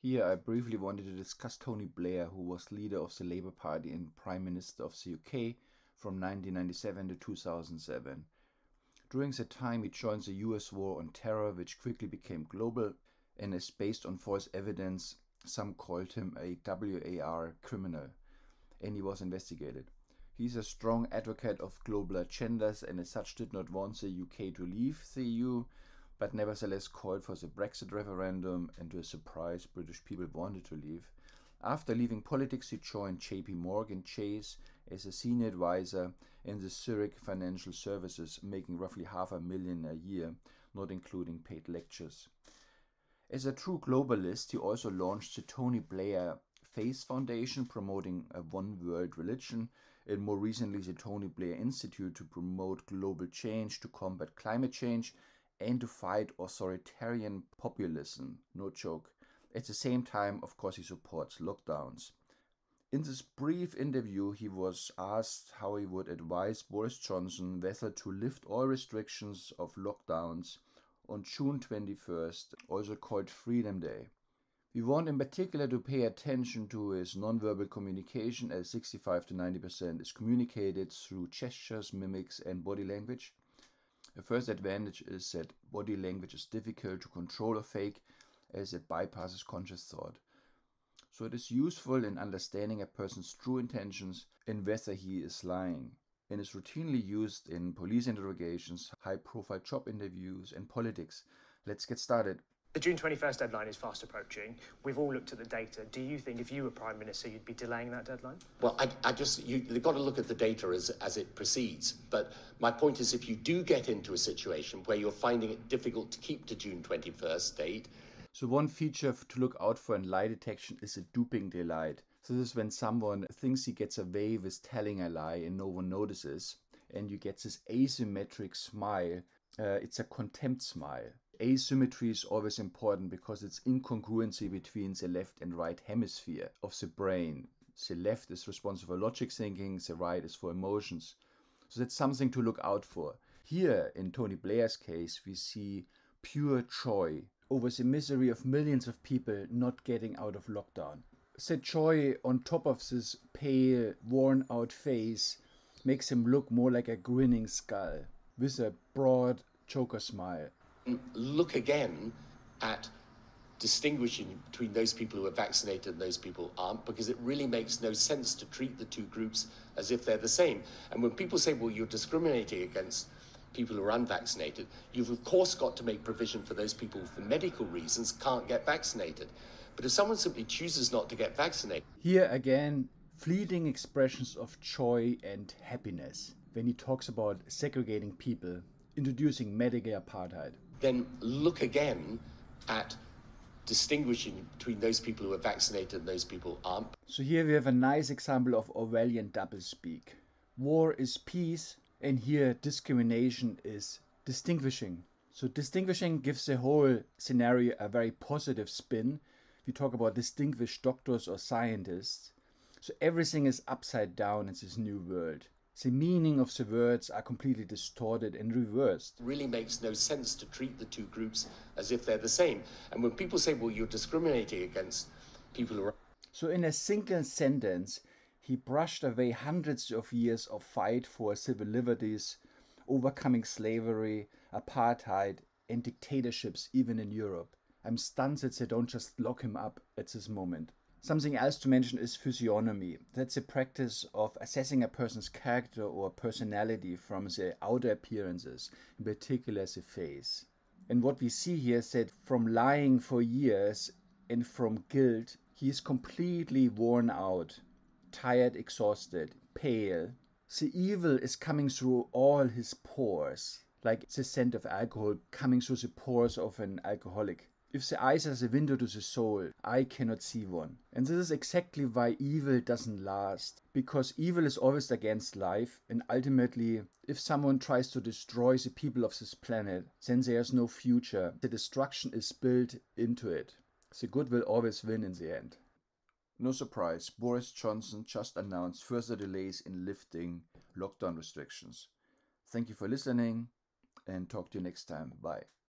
Here I briefly wanted to discuss Tony Blair, who was leader of the Labour Party and Prime Minister of the UK from 1997 to 2007. During that time he joined the US war on terror, which quickly became global and is based on false evidence. Some called him a WAR criminal, and he was investigated. He's a strong advocate of global agendas and as such did not want the UK to leave the EU, but nevertheless called for the Brexit referendum, and to his surprise British people wanted to leave. After leaving politics he joined JP Morgan Chase as a senior advisor in the Zurich Financial Services, making roughly $500,000 a year, not including paid lectures. As a true globalist he also launched the Tony Blair Face Foundation, promoting a one world religion, and more recently the Tony Blair Institute to promote global change, to combat climate change, and to fight authoritarian populism. No joke. At the same time, of course, he supports lockdowns. In this brief interview, he was asked how he would advise Boris Johnson whether to lift all restrictions of lockdowns on June 21st, also called Freedom Day. We want in particular to pay attention to his nonverbal communication, as 65 to 90% is communicated through gestures, mimics, and body language. The first advantage is that body language is difficult to control or fake, as it bypasses conscious thought. So it is useful in understanding a person's true intentions and whether he is lying, and is routinely used in police interrogations, high-profile job interviews, and politics. Let's get started. The June 21st deadline is fast approaching. We've all looked at the data. Do you think if you were Prime Minister, you'd be delaying that deadline? Well, you've got to look at the data as it proceeds. But my point is, if you do get into a situation where you're finding it difficult to keep to June 21st date. So one feature to look out for in lie detection is a duping delight. So this is when someone thinks he gets away with telling a lie and no one notices, and you get this asymmetric smile. It's a contempt smile. Asymmetry is always important because it's incongruency between the left and right hemisphere of the brain. The left is responsible for logic thinking, the right is for emotions. So that's something to look out for. Here, in Tony Blair's case, we see pure joy over the misery of millions of people not getting out of lockdown. The joy on top of this pale, worn-out face makes him look more like a grinning skull with a broad Joker smile. Look again at distinguishing between those people who are vaccinated and those people aren't, because it really makes no sense to treat the two groups as if they're the same. And when people say, well, you're discriminating against people who are unvaccinated, you've of course got to make provision for those people who, for medical reasons, can't get vaccinated. But if someone simply chooses not to get vaccinated... Here again, fleeting expressions of joy and happiness when he talks about segregating people, introducing medical apartheid. Then look again at distinguishing between those people who are vaccinated and those people aren't. So here we have a nice example of Orwellian doublespeak. War is peace, and here discrimination is distinguishing. So distinguishing gives the whole scenario a very positive spin. We talk about distinguished doctors or scientists. So everything is upside down in this new world. The meaning of the words are completely distorted and reversed. It really makes no sense to treat the two groups as if they're the same. And when people say, well, you're discriminating against people who are... So in a single sentence, he brushed away hundreds of years of fight for civil liberties, overcoming slavery, apartheid, and dictatorships even in Europe. I'm stunned that they don't just lock him up at this moment. Something else to mention is physiognomy. That's the practice of assessing a person's character or personality from the outer appearances, in particular the face. And what we see here is that from lying for years and from guilt, he is completely worn out, tired, exhausted, pale. The evil is coming through all his pores, like the scent of alcohol coming through the pores of an alcoholic. If the eyes are the window to the soul, I cannot see one. And this is exactly why evil doesn't last. Because evil is always against life, and ultimately, if someone tries to destroy the people of this planet, then there's no future. The destruction is built into it. The good will always win in the end. No surprise, Boris Johnson just announced further delays in lifting lockdown restrictions. Thank you for listening, and talk to you next time. Bye.